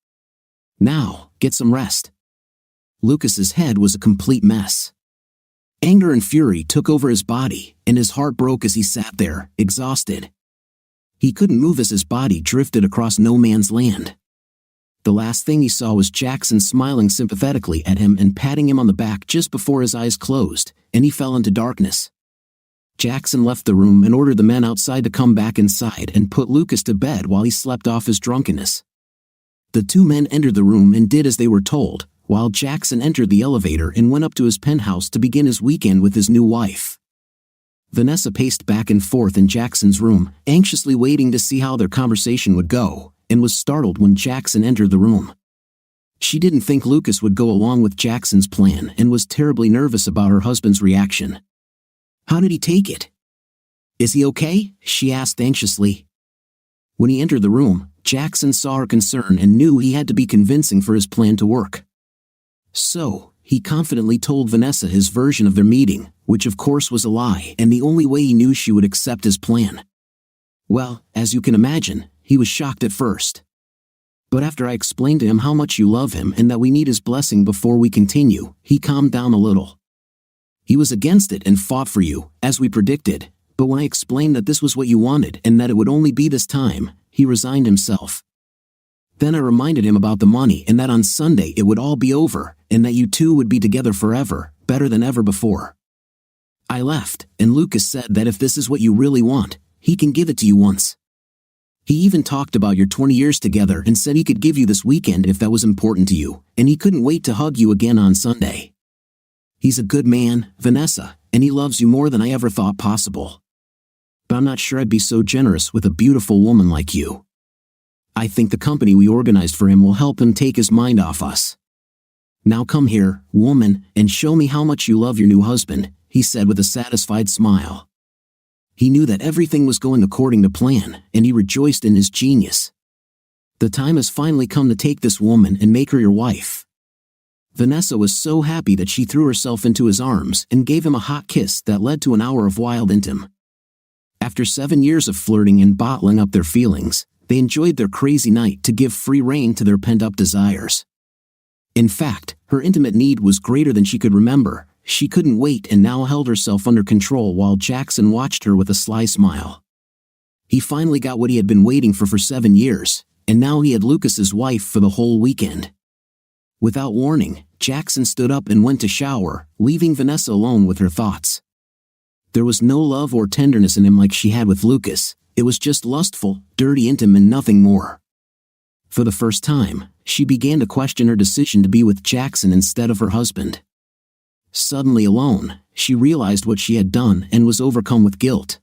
Now, get some rest. Lucas's head was a complete mess. Anger and fury took over his body, and his heart broke as he sat there, exhausted. He couldn't move as his body drifted across no man's land. The last thing he saw was Jackson smiling sympathetically at him and patting him on the back just before his eyes closed, and he fell into darkness. Jackson left the room and ordered the men outside to come back inside and put Lucas to bed while he slept off his drunkenness. The two men entered the room and did as they were told, while Jackson entered the elevator and went up to his penthouse to begin his weekend with his new wife. Vanessa paced back and forth in Jackson's room, anxiously waiting to see how their conversation would go, and was startled when Jackson entered the room. She didn't think Lucas would go along with Jackson's plan and was terribly nervous about her husband's reaction. How did he take it? Is he okay? She asked anxiously. When he entered the room, Jackson saw her concern and knew he had to be convincing for his plan to work. So, he confidently told Vanessa his version of their meeting, which of course was a lie and the only way he knew she would accept his plan. Well, as you can imagine, he was shocked at first. But after I explained to him how much you love him and that we need his blessing before we continue, he calmed down a little. He was against it and fought for you, as we predicted, but when I explained that this was what you wanted and that it would only be this time, he resigned himself. Then I reminded him about the money and that on Sunday it would all be over, and that you two would be together forever, better than ever before. I left, and Lucas said that if this is what you really want, he can give it to you once. He even talked about your 20 years together and said he could give you this weekend if that was important to you, and he couldn't wait to hug you again on Sunday. He's a good man, Vanessa, and he loves you more than I ever thought possible. But I'm not sure I'd be so generous with a beautiful woman like you. I think the company we organized for him will help him take his mind off us. Now come here, woman, and show me how much you love your new husband, he said with a satisfied smile. He knew that everything was going according to plan, and he rejoiced in his genius. The time has finally come to take this woman and make her your wife. Vanessa was so happy that she threw herself into his arms and gave him a hot kiss that led to an hour of wild intimacy. After 7 years of flirting and bottling up their feelings, they enjoyed their crazy night to give free rein to their pent-up desires. In fact, her intimate need was greater than she could remember. She couldn't wait and now held herself under control while Jackson watched her with a sly smile. He finally got what he had been waiting for 7 years, and now he had Lucas's wife for the whole weekend. Without warning, Jackson stood up and went to shower, leaving Vanessa alone with her thoughts. There was no love or tenderness in him like she had with Lucas. It was just lustful, dirty intimacy and nothing more. For the first time, she began to question her decision to be with Jackson instead of her husband. Suddenly alone, she realized what she had done and was overcome with guilt.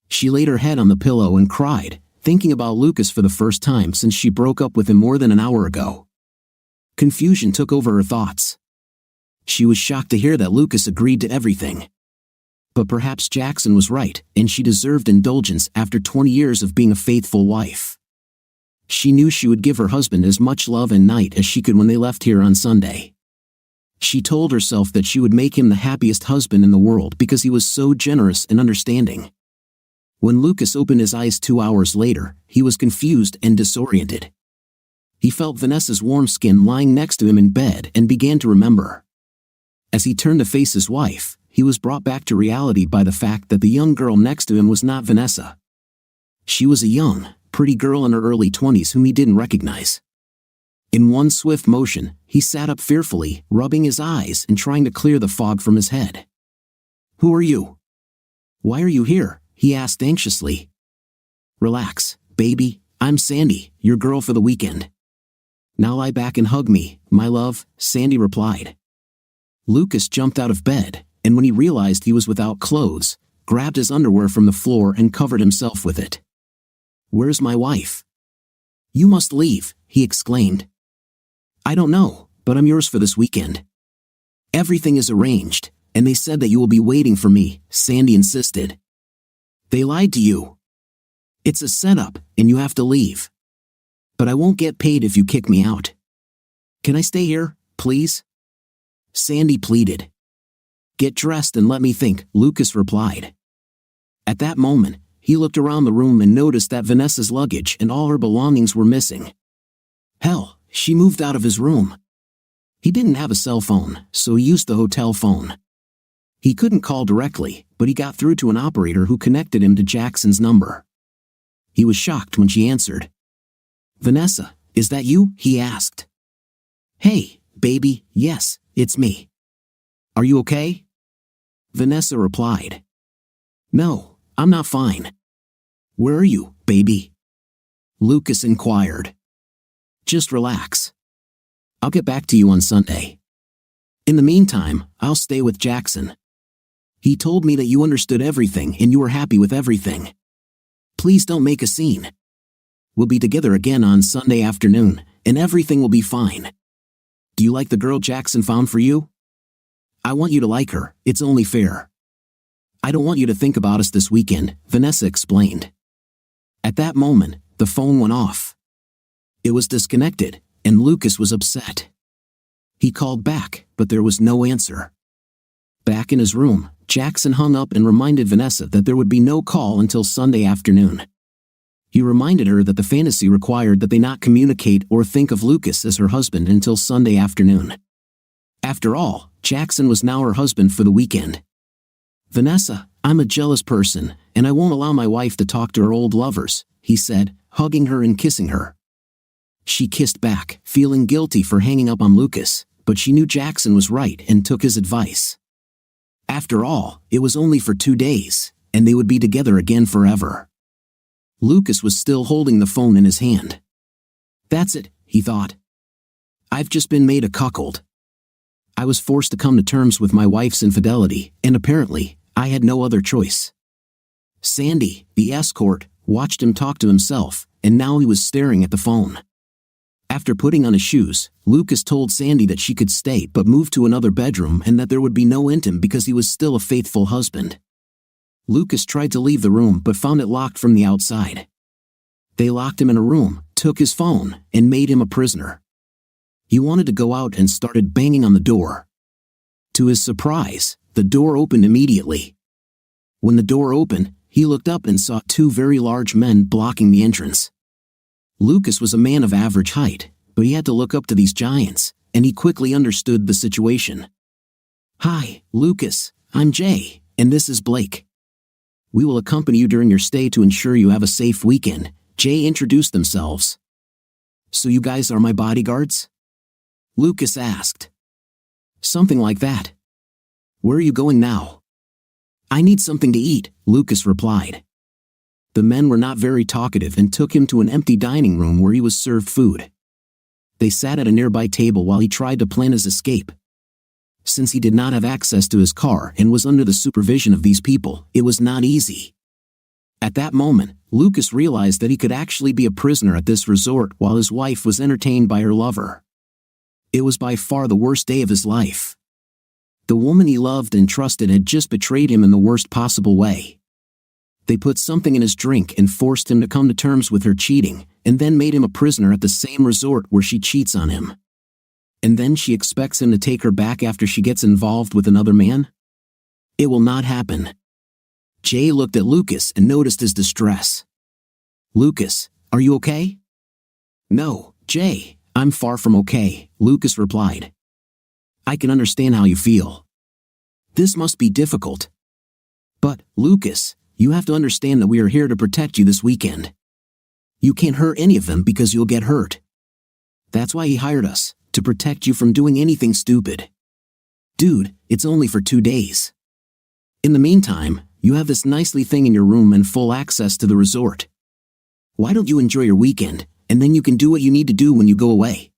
She laid her head on the pillow and cried, thinking about Lucas for the first time since she broke up with him more than an hour ago. Confusion took over her thoughts. She was shocked to hear that Lucas agreed to everything. But perhaps Jackson was right, and she deserved indulgence after 20 years of being a faithful wife. She knew she would give her husband as much love and night as she could when they left here on Sunday. She told herself that she would make him the happiest husband in the world because he was so generous and understanding. When Lucas opened his eyes 2 hours later, he was confused and disoriented. He felt Vanessa's warm skin lying next to him in bed and began to remember. As he turned to face his wife, he was brought back to reality by the fact that the young girl next to him was not Vanessa. She was a young, pretty girl in her early 20s whom he didn't recognize. In one swift motion, he sat up fearfully, rubbing his eyes and trying to clear the fog from his head. "Who are you? Why are you here?" he asked anxiously. "Relax, baby, I'm Sandy, your girl for the weekend. Now lie back and hug me, my love," Sandy replied. Lucas jumped out of bed, and when he realized he was without clothes, grabbed his underwear from the floor and covered himself with it. "Where's my wife?" "You must leave," he exclaimed. "I don't know, but I'm yours for this weekend. Everything is arranged, and they said that you will be waiting for me," Sandy insisted. "They lied to you. It's a setup, and you have to leave. But I won't get paid if you kick me out. Can I stay here, please?" Sandy pleaded. "Get dressed and let me think," Lucas replied. At that moment, he looked around the room and noticed that Vanessa's luggage and all her belongings were missing. Hell, she moved out of his room. He didn't have a cell phone, so he used the hotel phone. He couldn't call directly, but he got through to an operator who connected him to Jackson's number. He was shocked when she answered. "Vanessa, is that you?" he asked. "Hey, baby, yes, it's me. Are you okay?" Vanessa replied. "No, I'm not fine." "Where are you, baby?" Lucas inquired. "Just relax. I'll get back to you on Sunday. In the meantime, I'll stay with Jackson. He told me that you understood everything and you were happy with everything. Please don't make a scene. We'll be together again on Sunday afternoon, and everything will be fine. Do you like the girl Jackson found for you? I want you to like her, it's only fair. I don't want you to think about us this weekend," Vanessa explained. At that moment, the phone went off. It was disconnected, and Lucas was upset. He called back, but there was no answer. Back in his room, Jackson hung up and reminded Vanessa that there would be no call until Sunday afternoon. He reminded her that the fantasy required that they not communicate or think of Lucas as her husband until Sunday afternoon. After all, Jackson was now her husband for the weekend. "Vanessa, I'm a jealous person, and I won't allow my wife to talk to her old lovers," he said, hugging her and kissing her. She kissed back, feeling guilty for hanging up on Lucas, but she knew Jackson was right and took his advice. After all, it was only for 2 days, and they would be together again forever. Lucas was still holding the phone in his hand. "That's it," he thought. "I've just been made a cuckold. I was forced to come to terms with my wife's infidelity, and apparently, I had no other choice. Sandy, the escort, watched him talk to himself, and now he was staring at the phone. After putting on his shoes, Lucas told Sandy that she could stay but move to another bedroom and that there would be no intim because he was still a faithful husband. Lucas tried to leave the room but found it locked from the outside. They locked him in a room, took his phone, and made him a prisoner. He wanted to go out and started banging on the door. To his surprise, the door opened immediately. When the door opened, he looked up and saw two very large men blocking the entrance. Lucas was a man of average height, but he had to look up to these giants, and he quickly understood the situation. "Hi, Lucas, I'm Jay, and this is Blake. We will accompany you during your stay to ensure you have a safe weekend," Jay introduced themselves. "So you guys are my bodyguards?" Lucas asked. "Something like that. Where are you going now?" "I need something to eat," Lucas replied. The men were not very talkative and took him to an empty dining room where he was served food. They sat at a nearby table while he tried to plan his escape. Since he did not have access to his car and was under the supervision of these people, it was not easy. At that moment, Lucas realized that he could actually be a prisoner at this resort while his wife was entertained by her lover. It was by far the worst day of his life. The woman he loved and trusted had just betrayed him in the worst possible way. They put something in his drink and forced him to come to terms with her cheating, and then made him a prisoner at the same resort where she cheats on him. And then she expects him to take her back after she gets involved with another man? It will not happen. Jay looked at Lucas and noticed his distress. "Lucas, are you okay?" "No, Jay, I'm far from okay," Lucas replied. "I can understand how you feel. This must be difficult. But, Lucas, you have to understand that we are here to protect you this weekend. You can't hurt any of them because you'll get hurt. That's why he hired us, to protect you from doing anything stupid. Dude, it's only for 2 days. In the meantime, you have this nicely thing in your room and full access to the resort. Why don't you enjoy your weekend, and then you can do what you need to do when you go away?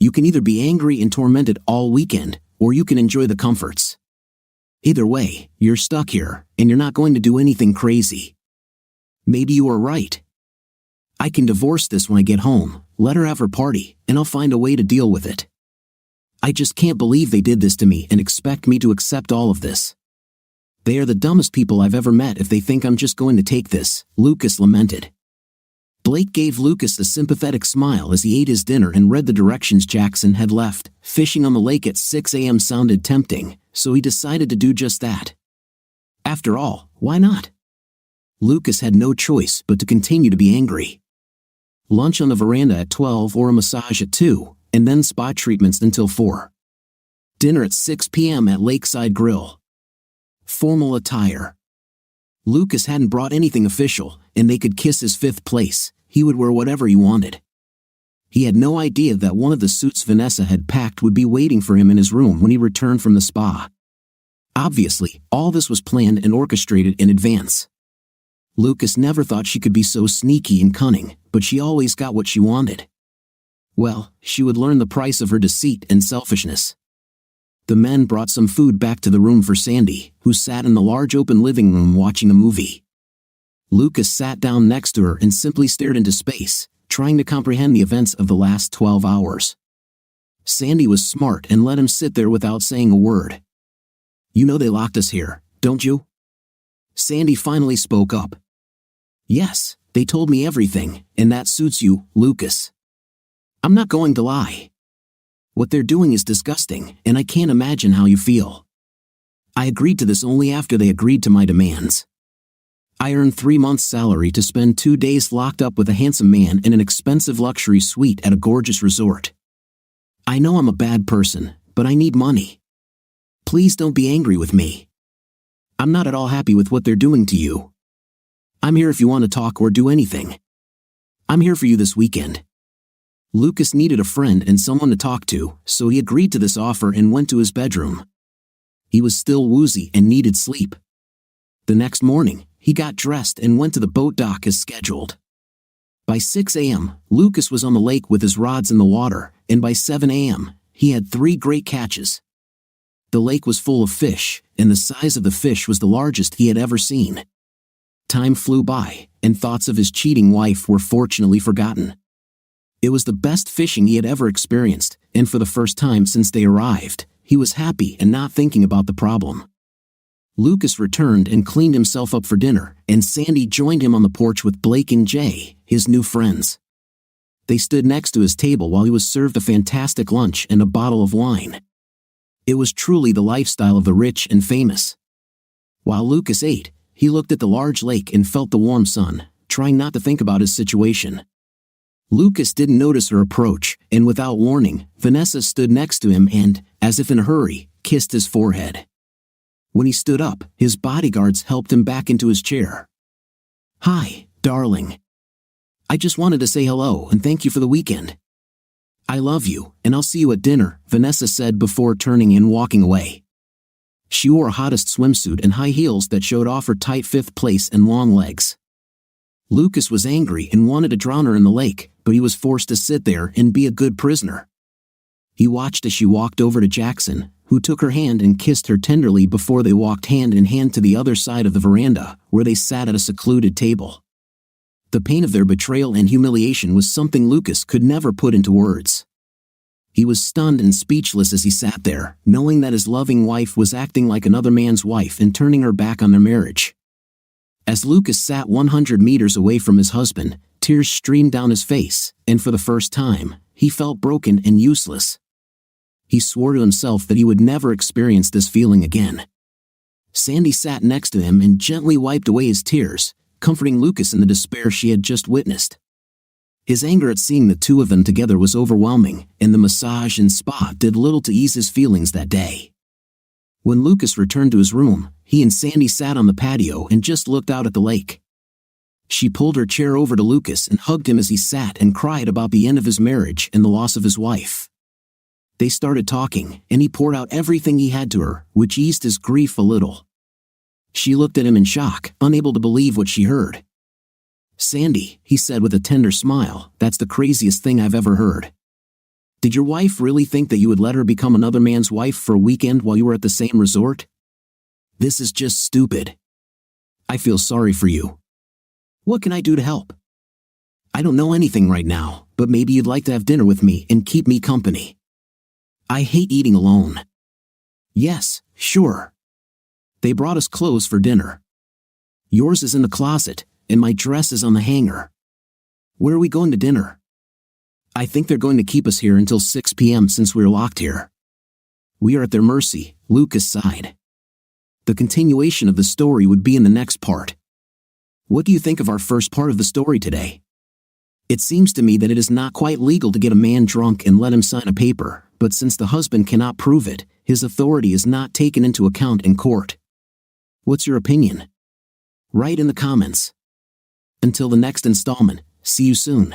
You can either be angry and tormented all weekend, or you can enjoy the comforts. Either way, you're stuck here, and you're not going to do anything crazy. Maybe you are right. I can divorce this when I get home, let her have her party, and I'll find a way to deal with it. I just can't believe they did this to me and expect me to accept all of this. They are the dumbest people I've ever met if they think I'm just going to take this," Lucas lamented. Blake gave Lucas a sympathetic smile as he ate his dinner and read the directions Jackson had left. Fishing on the lake at 6 a.m. sounded tempting, so he decided to do just that. After all, why not? Lucas had no choice but to continue to be angry. Lunch on the veranda at 12 or a massage at 2, and then spa treatments until 4. Dinner at 6 p.m. at Lakeside Grill. Formal attire. Lucas hadn't brought anything official, and they could kiss his 5th place. He would wear whatever he wanted. He had no idea that one of the suits Vanessa had packed would be waiting for him in his room when he returned from the spa. Obviously, all this was planned and orchestrated in advance. Lucas never thought she could be so sneaky and cunning, but she always got what she wanted. Well, she would learn the price of her deceit and selfishness. The men brought some food back to the room for Sandy, who sat in the large open living room watching a movie. Lucas sat down next to her and simply stared into space, trying to comprehend the events of the last 12 hours. Sandy was smart and let him sit there without saying a word. "You know they locked us here, don't you?" Sandy finally spoke up. "Yes, they told me everything, and that suits you, Lucas. I'm not going to lie. What they're doing is disgusting, and I can't imagine how you feel. I agreed to this only after they agreed to my demands. I earned 3 months' salary to spend 2 days locked up with a handsome man in an expensive luxury suite at a gorgeous resort. I know I'm a bad person, but I need money. Please don't be angry with me. I'm not at all happy with what they're doing to you. I'm here if you want to talk or do anything. I'm here for you this weekend." Lucas needed a friend and someone to talk to, so he agreed to this offer and went to his bedroom. He was still woozy and needed sleep. The next morning, he got dressed and went to the boat dock as scheduled. By 6 a.m., Lucas was on the lake with his rods in the water, and by 7 a.m., he had 3 great catches. The lake was full of fish, and the size of the fish was the largest he had ever seen. Time flew by, and thoughts of his cheating wife were fortunately forgotten. It was the best fishing he had ever experienced, and for the first time since they arrived, he was happy and not thinking about the problem. Lucas returned and cleaned himself up for dinner, and Sandy joined him on the porch with Blake and Jay, his new friends. They stood next to his table while he was served a fantastic lunch and a bottle of wine. It was truly the lifestyle of the rich and famous. While Lucas ate, he looked at the large lake and felt the warm sun, trying not to think about his situation. Lucas didn't notice her approach, and without warning, Vanessa stood next to him and, as if in a hurry, kissed his forehead. When he stood up, his bodyguards helped him back into his chair. "Hi, darling. I just wanted to say hello and thank you for the weekend. I love you, and I'll see you at dinner," Vanessa said before turning and walking away. She wore a hottest swimsuit and high heels that showed off her tight fifth place and long legs. Lucas was angry and wanted to drown her in the lake, but he was forced to sit there and be a good prisoner. He watched as she walked over to Jackson, who took her hand and kissed her tenderly before they walked hand in hand to the other side of the veranda, where they sat at a secluded table. The pain of their betrayal and humiliation was something Lucas could never put into words. He was stunned and speechless as he sat there, knowing that his loving wife was acting like another man's wife and turning her back on their marriage. As Lucas sat 100 meters away from his husband, tears streamed down his face, and for the first time, he felt broken and useless. He swore to himself that he would never experience this feeling again. Sandy sat next to him and gently wiped away his tears, comforting Lucas in the despair she had just witnessed. His anger at seeing the two of them together was overwhelming, and the massage and spa did little to ease his feelings that day. When Lucas returned to his room, he and Sandy sat on the patio and just looked out at the lake. She pulled her chair over to Lucas and hugged him as he sat and cried about the end of his marriage and the loss of his wife. They started talking, and he poured out everything he had to her, which eased his grief a little. She looked at him in shock, unable to believe what she heard. "Sandy," he said with a tender smile, "that's the craziest thing I've ever heard. Did your wife really think that you would let her become another man's wife for a weekend while you were at the same resort? This is just stupid. I feel sorry for you. What can I do to help? I don't know anything right now, but maybe you'd like to have dinner with me and keep me company. I hate eating alone." "Yes, sure. They brought us clothes for dinner. Yours is in the closet, and my dress is on the hanger. Where are we going to dinner? I think they're going to keep us here until 6 p.m. since we're locked here." "We are at their mercy," Lucas sighed. The continuation of the story would be in the next part. What do you think of our first part of the story today? It seems to me that it is not quite legal to get a man drunk and let him sign a paper, but since the husband cannot prove it, his authority is not taken into account in court. What's your opinion? Write in the comments. Until the next installment, see you soon.